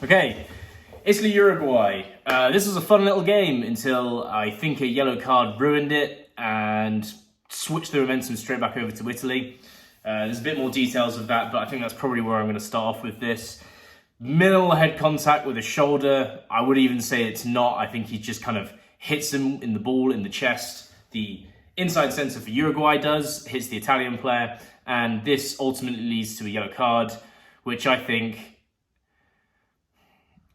Okay, Italy, Uruguay. This was a fun little game until I think a yellow card ruined it and switched the momentum straight back over to Italy. There's a bit more details of that, but I think that's probably where I'm going to start off with this. Minimal head contact with his shoulder. I would even say it's not. I think he just kind of hits him in the ball, in the chest. The inside centre for Uruguay hits the Italian player, and this ultimately leads to a yellow card, which I think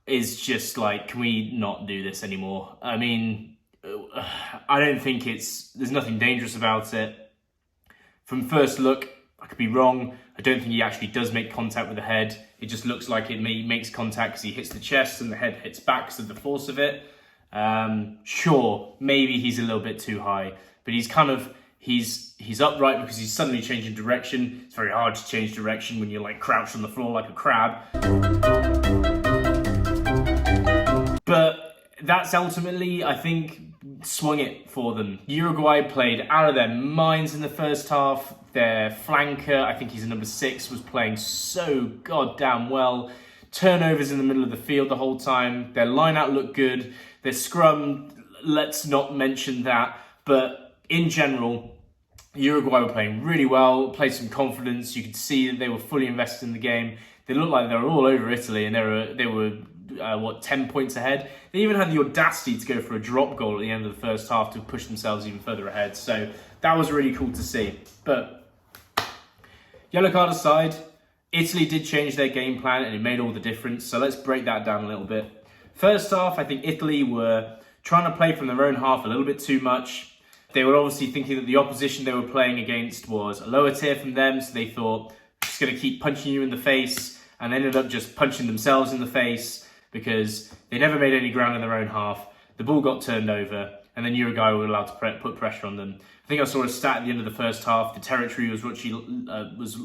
is just like, can we not do this anymore? I mean, I don't think there's nothing dangerous about it. From first look, I could be wrong. I don't think he actually does make contact with the head. It just looks like it makes contact because he hits the chest and the head hits back because of the force of it. Sure, maybe he's a little bit too high, but he's upright because he's suddenly changing direction. It's very hard to change direction when you're like crouched on the floor like a crab. But that's ultimately, I think, swung it for them. Uruguay played out of their minds in the first half. Their flanker, I think he's a number 6, was playing so goddamn well. Turnovers in the middle of the field the whole time. Their line-out looked good. Their scrum, let's not mention that. But in general, Uruguay were playing really well, played some confidence. You could see that they were fully invested in the game. They looked like they were all over Italy, and they were 10 points ahead. They even had the audacity to go for a drop goal at the end of the first half to push themselves even further ahead. So that was really cool to see. But yellow card aside, Italy did change their game plan and it made all the difference. So let's break that down a little bit. First off, I think Italy were trying to play from their own half a little bit too much. They were obviously thinking that the opposition they were playing against was a lower tier from them. So they thought, we're just going to keep punching you in the face, and ended up just punching themselves in the face because they never made any ground in their own half. The ball got turned over, and then Uruguay were allowed to put pressure on them. I think I saw a stat at the end of the first half. The territory was was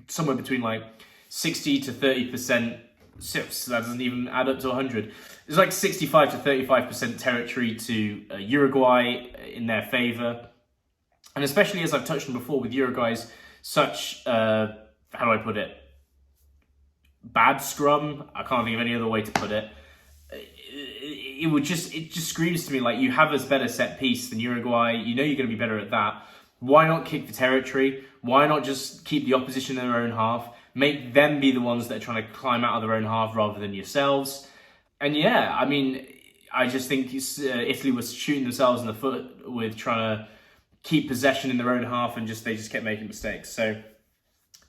somewhere between like 60 to 30%. So that doesn't even add up to 100. It's like 65 to 35% territory to Uruguay in their favour. And especially, as I've touched on before, with Uruguay's such, how do I put it? Bad scrum. I can't think of any other way to put it. It just screams to me like, you have a better set piece than Uruguay. You know you're going to be better at that. Why not kick the territory? Why not just keep the opposition in their own half? Make them be the ones that are trying to climb out of their own half rather than yourselves. And yeah, I mean, I just think Italy was shooting themselves in the foot with trying to keep possession in their own half, and they just kept making mistakes. So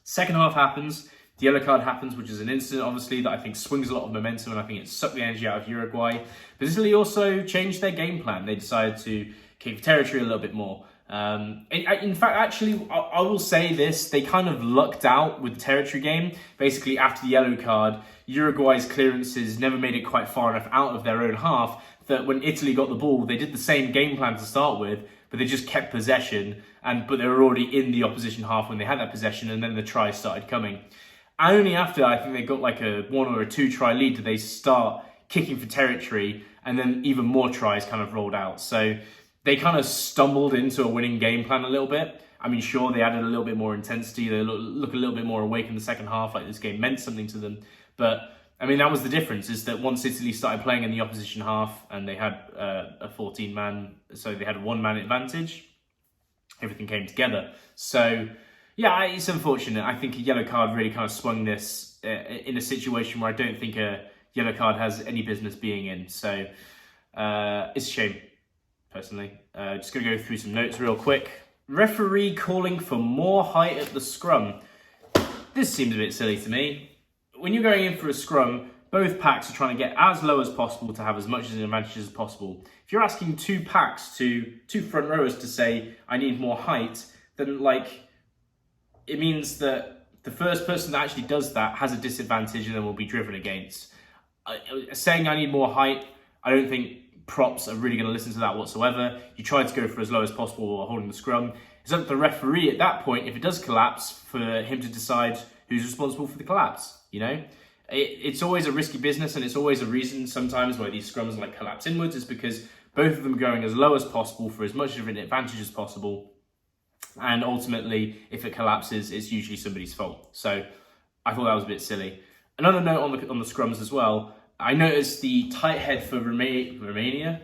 second half happens. The yellow card happens, which is an incident, obviously, that I think swings a lot of momentum, and I think it sucked the energy out of Uruguay. But Italy also changed their game plan. They decided to kick the territory a little bit more. In fact, actually, I will say this. They kind of lucked out with the territory game. Basically, after the yellow card, Uruguay's clearances never made it quite far enough out of their own half that when Italy got the ball, they did the same game plan to start with, but they just kept possession. But they were already in the opposition half when they had that possession, and then the tries started coming. Only after I think they got like a 1 or a 2 try lead did they start kicking for territory, and then even more tries kind of rolled out. So they kind of stumbled into a winning game plan a little bit. I mean, sure, they added a little bit more intensity. They look a little bit more awake in the second half, like this game meant something to them. But I mean, that was the difference, is that once Italy started playing in the opposition half and they had a 14-man, so they had a 1-man advantage, everything came together. So yeah, it's unfortunate. I think a yellow card really kind of swung this in a situation where I don't think a yellow card has any business being in. So it's a shame, personally. Just going to go through some notes real quick. Referee calling for more height at the scrum. This seems a bit silly to me. When you're going in for a scrum, both packs are trying to get as low as possible to have as much as an advantage as possible. If you're asking two front rowers to say, I need more height, then it means that the first person that actually does that has a disadvantage and then will be driven against. Saying I need more height, I don't think props are really going to listen to that whatsoever. You try to go for as low as possible while holding the scrum. It's up to the referee at that point, if it does collapse, for him to decide who's responsible for the collapse. You know, it's always a risky business, and it's always a reason sometimes why these scrums collapse inwards, is because both of them are going as low as possible for as much of an advantage as possible. And ultimately, if it collapses, it's usually somebody's fault. So I thought that was a bit silly. Another note on the scrums as well. I noticed the tight head for Romania,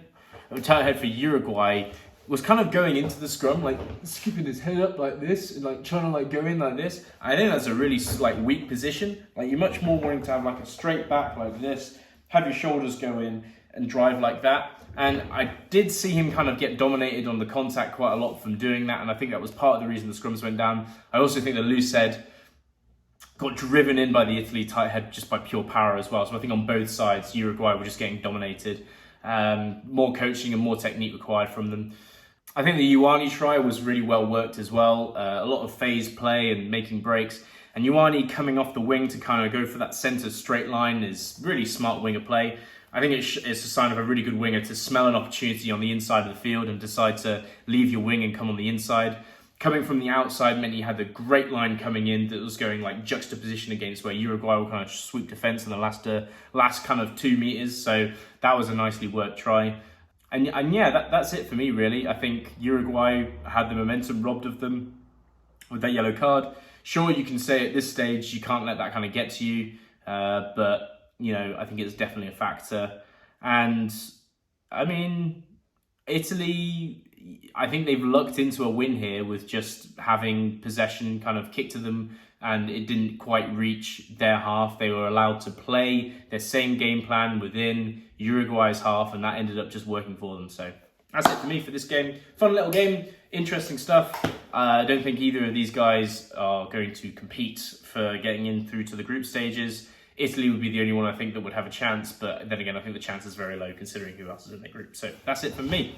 or tight head for Uruguay, was kind of going into the scrum, like skipping his head up like this, and like trying to like go in like this. I think that's a really like weak position. Like you're much more wanting to have like a straight back like this, have your shoulders go in and drive like that. And I did see him kind of get dominated on the contact quite a lot from doing that, and I think that was part of the reason the scrums went down. I also think the loose head got driven in by the Italy tight head just by pure power as well. So I think on both sides, Uruguay were just getting dominated. More coaching and more technique required from them. I think the Ioane try was really well worked as well. A lot of phase play and making breaks. And Ioane coming off the wing to kind of go for that centre straight line is really smart winger play. I think it's a sign of a really good winger to smell an opportunity on the inside of the field and decide to leave your wing and come on the inside. Coming from the outside meant he had a great line coming in that was going like juxtaposition against where Uruguay will kind of sweep defence in the last kind of 2 meters. So that was a nicely worked try. And yeah, that's it for me, really. I think Uruguay had the momentum robbed of them with that yellow card. Sure, you can say at this stage you can't let that kind of get to you, but, you know, I think it's definitely a factor. And, I mean, Italy, I think they've lucked into a win here with just having possession kind of kicked to them, and it didn't quite reach their half. They were allowed to play their same game plan within Uruguay's half, and that ended up just working for them. So that's it for me for this game. Fun little game, interesting stuff. I don't think either of these guys are going to compete for getting in through to the group stages. Italy would be the only one I think that would have a chance, but then again, I think the chance is very low considering who else is in their group. So that's it for me.